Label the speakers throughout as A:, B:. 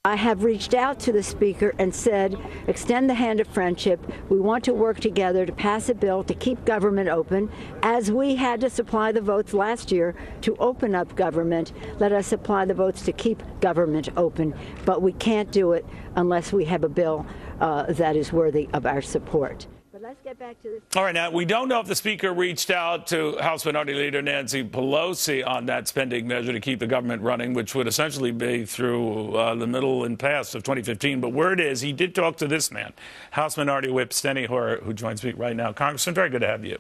A: I have reached out to the Speaker and said, extend the hand of friendship. We want to work together to pass a bill to keep government open. As we had to supply the votes last year to open up government, let us supply the votes to keep government open. But we can't do it unless we have a bill that is worthy of our support. Let's get back to this.
B: All right, now, we don't know if the Speaker reached out to House Minority Leader Nancy Pelosi on that spending measure to keep the government running, which would essentially be through the middle and past of 2015. But word is he did talk to this man, House Minority Whip Steny Hoyer, who joins me right now. Congressman, very good to have you.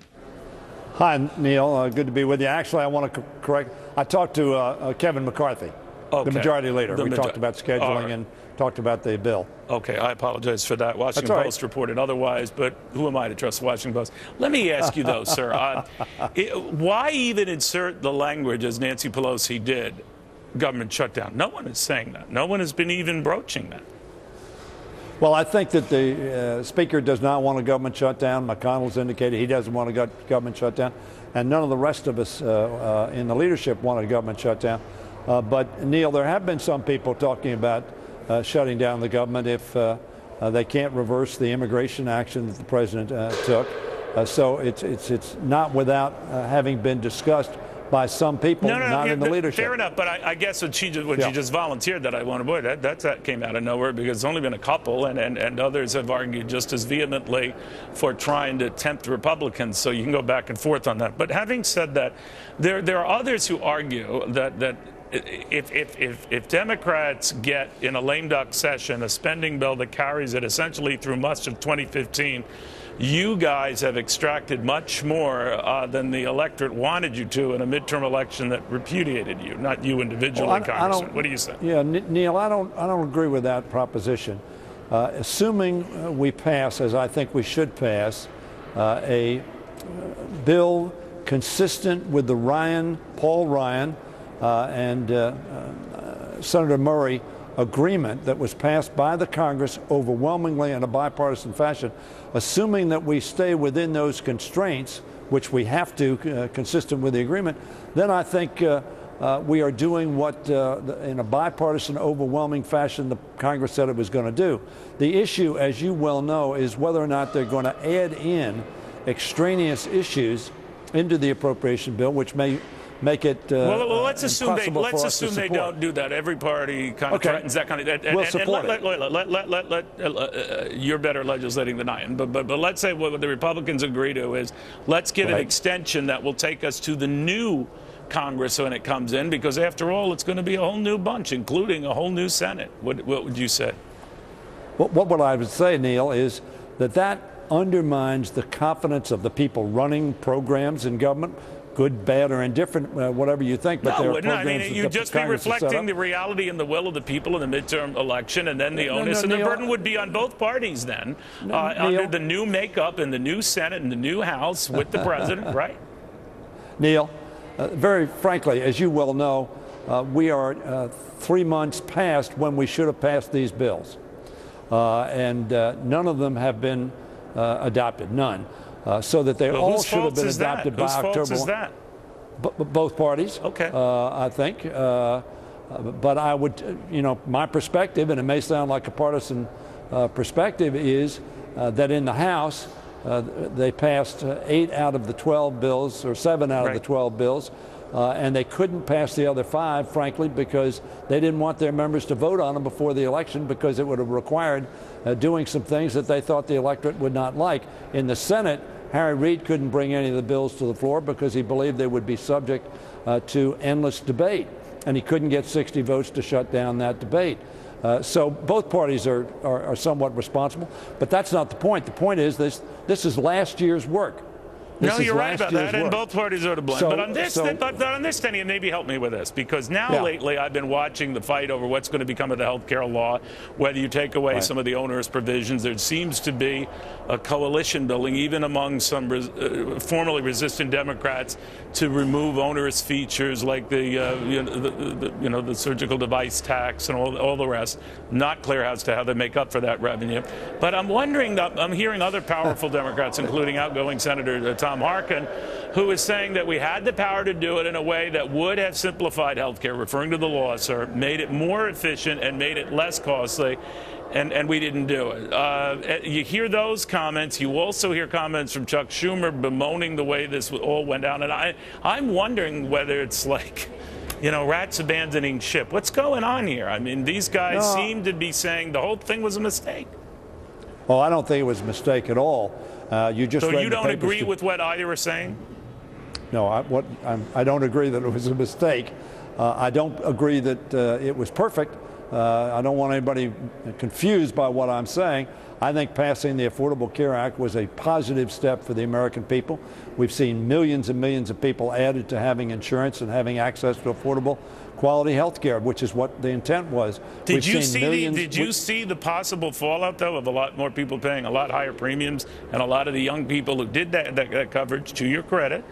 C: Hi, Neil. Good to be with you. Actually, I want to correct. I talked to Kevin McCarthy, the Majority Leader. We talked about scheduling and talked about the bill.
B: Okay, I apologize for that. Washington Post reported otherwise, but who am I to trust the Washington Post? Let me ask you, though, sir, why even insert the language, as Nancy Pelosi did, government shutdown? No one is saying that. No one has been even broaching that.
C: Well, I think that the Speaker does not want a government shutdown. McConnell's indicated he doesn't want a government shutdown, and none of the rest of us in the leadership want a government shutdown. But, Neil, there have been some people talking about shutting down the government if they can't reverse the immigration action that the president took. So it's not without having been discussed by some people, not in the leadership.
B: Fair enough, but I guess what she just volunteered that I want to avoid, that came out of nowhere because it's only been a couple, and others have argued just as vehemently for trying to tempt Republicans, so you can go back and forth on that. But having said that, there are others who argue that if Democrats get in a lame duck session a spending bill that carries it essentially through much of 2015, you guys have extracted much more than the electorate wanted you to in a midterm election that repudiated you, not you individually, Congressman. What do you say?
C: Yeah, Neil, I don't agree with that proposition. Assuming we pass, as I think we should pass, a bill consistent with the Paul Ryan and Senator Murray agreement that was passed by the Congress overwhelmingly in a bipartisan fashion, assuming that we stay within those constraints, which we have to, consistent with the agreement, then I think we are doing what, in a bipartisan, overwhelming fashion, the Congress said it was going to do. The issue, as you well know, is whether or not they're going to add in extraneous issues into the appropriation bill, which may make it
B: well, let's assume they don't do that. Every party kind of threatens that kind of.
C: We'll support
B: it. You're better legislating than I am, but let's say what the Republicans agree to is let's give an extension that will take us to the new Congress when it comes in, because after all, it's going to be a whole new bunch, including a whole new Senate. What would you say?
C: What I would say, Neil, is that undermines the confidence of the people running programs in government. Good, bad, or indifferent, whatever you think. But
B: no, I mean, you'd just be reflecting the reality and the will of the people in the midterm election, and then the onus and the burden would be on both parties then, under the new makeup in the new Senate and the new House with the president, right?
C: Neil, very frankly, as you well know, we are 3 months past when we should have passed these bills, and none of them have been adopted, none. So that they all should have been adopted by October.
B: Whose fault is that?
C: Both parties.
B: Okay.
C: I think. But I would, my perspective, and it may sound like a partisan perspective, is that in the House, they passed 8 out of the 12 bills, or 7 out of the 12 bills, and they couldn't pass the other 5, frankly, because they didn't want their members to vote on them before the election, because it would have required doing some things that they thought the electorate would not like. In the Senate, Harry Reid couldn't bring any of the bills to the floor because he believed they would be subject to endless debate, and he couldn't get 60 votes to shut down that debate. So both parties are somewhat responsible, but that's not the point. The point is this is last year's work.
B: No, you're right about that, and both parties are to blame. But on this, Steny, maybe help me with this, because now lately I've been watching the fight over what's going to become of the health care law, whether you take away some of the onerous provisions. There seems to be a coalition building, even among some formerly resistant Democrats, to remove onerous features like the surgical device tax and all the rest. Not clear as to how they make up for that revenue. But I'm wondering, I'm hearing other powerful Democrats, including outgoing Senator Tom Harkin, who is saying that we had the power to do it in a way that would have simplified health care, referring to the law, sir, made it more efficient and made it less costly. And we didn't do it. You hear those comments. You also hear comments from Chuck Schumer bemoaning the way this all went down. And I'm wondering whether it's like, you know, rats abandoning ship. What's going on here? I mean, these guys seem to be saying the whole thing was a mistake.
C: Well, I don't think it was a mistake at all. You just
B: so you don't agree with what either are saying?
C: No, I don't agree that it was a mistake. I don't agree that it was perfect. I don't want anybody confused by what I'm saying. I think passing the Affordable Care Act was a positive step for the American people. We've seen millions and millions of people added to having insurance and having access to affordable, quality health care, which is what the intent was.
B: Did you see the possible fallout, though, of a lot more people paying a lot higher premiums and a lot of the young people who did that coverage, to your credit,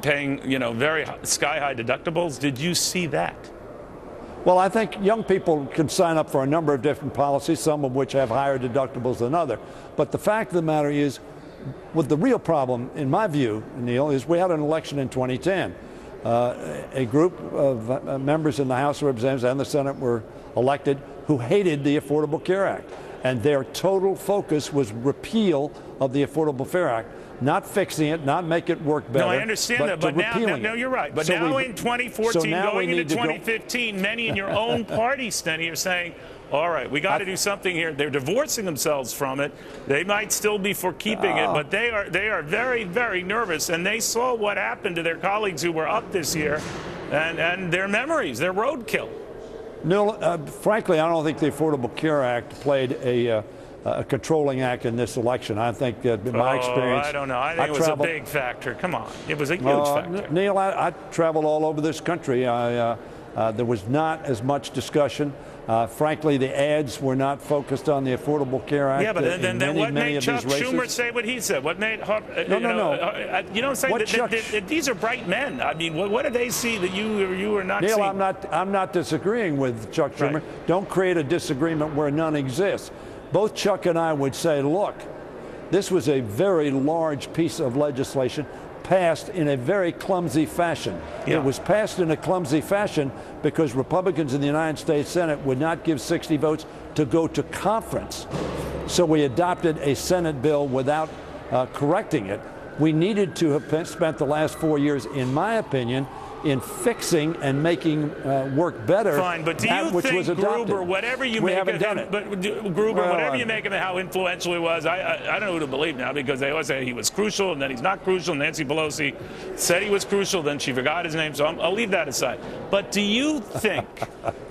B: paying, you know, very sky-high deductibles? Did you see that?
C: Well, I think young people can sign up for a number of different policies, some of which have higher deductibles than others. But the fact of the matter is, what the real problem, in my view, Neil, is we had an election in 2010. A group of members in the House of Representatives and the Senate were elected who hated the Affordable Care Act. And their total focus was repeal of the Affordable Care Act. Not fixing it, not make it work better.
B: No, I understand that, but now you're right. But so now in 2014, going into 2015, many in your own party, Steny, are saying, all right, we got to do something here. They're divorcing themselves from it. They might still be for keeping it, but they are very, very nervous. And they saw what happened to their colleagues who were up this year, and their memories, their roadkill.
C: No, frankly, I don't think the Affordable Care Act played a controlling act in this election. I think in my experience,
B: I don't know. I think it was a big factor. Come on, it was a huge factor.
C: Neil, I traveled all over this country. There was not as much discussion. Frankly, the ads were not focused on the Affordable Care Act.
B: Yeah, but then what made Chuck Schumer say what he said? What made
C: No.
B: You don't say that these are bright men. I mean, what did they see that you are not
C: Neil,
B: seeing?
C: I'm not disagreeing with Chuck Schumer. Right. Don't create a disagreement where none exists. Both Chuck and I would say, look, this was a very large piece of legislation passed in a very clumsy fashion. Yeah. It was passed in a clumsy fashion because Republicans in the United States Senate would not give 60 votes to go to conference. So we adopted a Senate bill without correcting it. We needed to have spent the last 4 years, in my opinion, in fixing and making work better.
B: Fine, but do you think Gruber, whatever you make of him, whatever you make of him, how influential he was, I don't know who to believe now, because they always say he was crucial and then he's not crucial. Nancy Pelosi said he was crucial, then she forgot his name, so I'll leave that aside. But do you think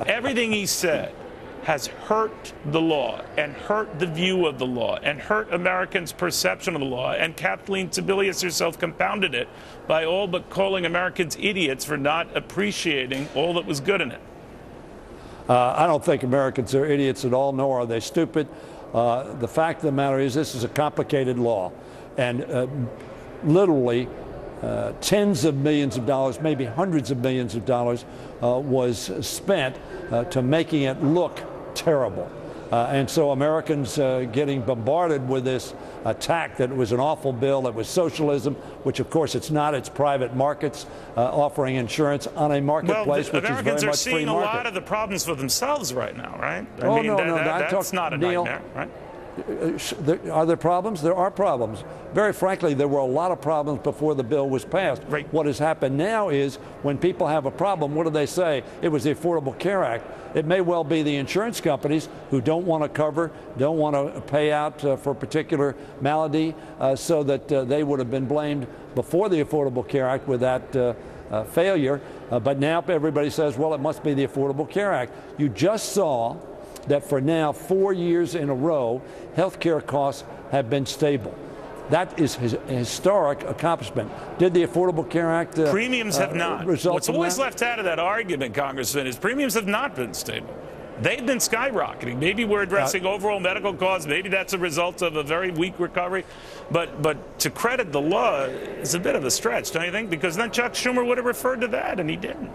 B: everything he said has hurt the law and hurt the view of the law and hurt Americans' perception of the law, and Kathleen Sebelius herself compounded it by all but calling Americans idiots for not appreciating all that was good in it?
C: I don't think Americans are idiots at all, nor are they stupid. The fact of the matter is this is a complicated law, and literally tens of millions of dollars, maybe hundreds of millions of dollars was spent to making it look terrible. And so Americans getting bombarded with this attack that it was an awful bill, that was socialism, which of course it's not. It's private markets offering insurance on a marketplace, which is very much free market.
B: Americans are seeing a lot of the problems for themselves right now, right? That's not a nightmare, right?
C: Are there problems? There are problems. Very frankly, there were a lot of problems before the bill was passed.
B: Right.
C: What has happened now is when people have a problem, what do they say? It was the Affordable Care Act. It may well be the insurance companies who don't want to cover, don't want to pay out for a particular malady, so that they would have been blamed before the Affordable Care Act with that failure. But now everybody says, well, it must be the Affordable Care Act. You just saw that for now 4 years in a row, health care costs have been stable. That is a historic accomplishment. Did the Affordable Care Act
B: premiums have not. What's always
C: that?
B: left out of that argument, Congressman, is premiums have not been stable. They've been skyrocketing. Maybe we're addressing overall medical costs. Maybe that's a result of a very weak recovery. But to credit the law is a bit of a stretch, don't you think? Because then Chuck Schumer would have referred to that, and he didn't.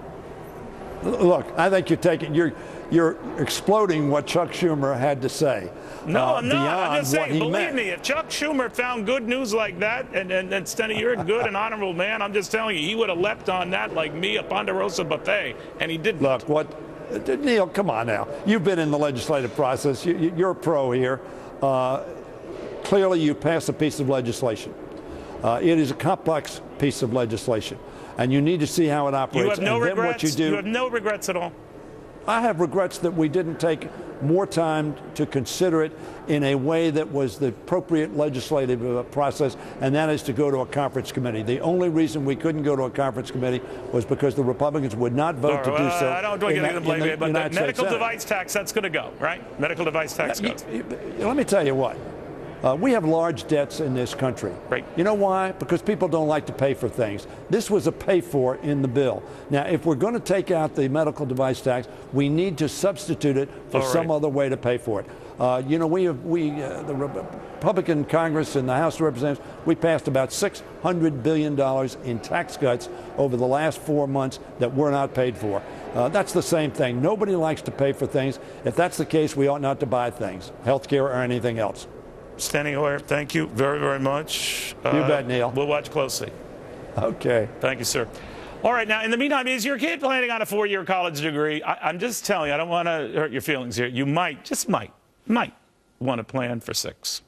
C: Look, I think you're you're exploding what Chuck Schumer had to say.
B: No, I'm not. I'm just saying, believe
C: meant.
B: me, if Chuck Schumer found good news like that, and Steny, you're a good and honorable man, I'm just telling you, he would have leapt on that like me, a Ponderosa buffet, and he didn't.
C: Look, Neil, come on now. You've been in the legislative process. You're a pro here. Clearly, you passed a piece of legislation. It is a complex piece of legislation, and you need to see how it operates.
B: You have no regrets?
C: What you do,
B: you have no regrets at all?
C: I have regrets that we didn't take more time to consider it in a way that was the appropriate legislative process, and that is to go to a conference committee. The only reason we couldn't go to a conference committee was because the Republicans would not vote to do so.
B: I don't want to blame you, but the medical device tax, that's going to go, right? Medical device tax goes.
C: Let me tell you what. We have large debts in this country.
B: Right.
C: You know why? Because people don't like to pay for things. This was a pay for in the bill. Now, if we're going to take out the medical device tax, we need to substitute it for some other way to pay for it. You know, the Republican Congress and the House of Representatives, we passed about $600 billion in tax cuts over the last 4 months that were not paid for. That's the same thing. Nobody likes to pay for things. If that's the case, we ought not to buy things, health care or anything else.
B: Steny Hoyer, thank you very, very much.
C: You bet, Neil.
B: We'll watch closely.
C: Okay.
B: Thank you, sir. All right, now, in the meantime, is your kid planning on a 4-year college degree? I'm just telling you, I don't want to hurt your feelings here. You might, just might want to plan for 6.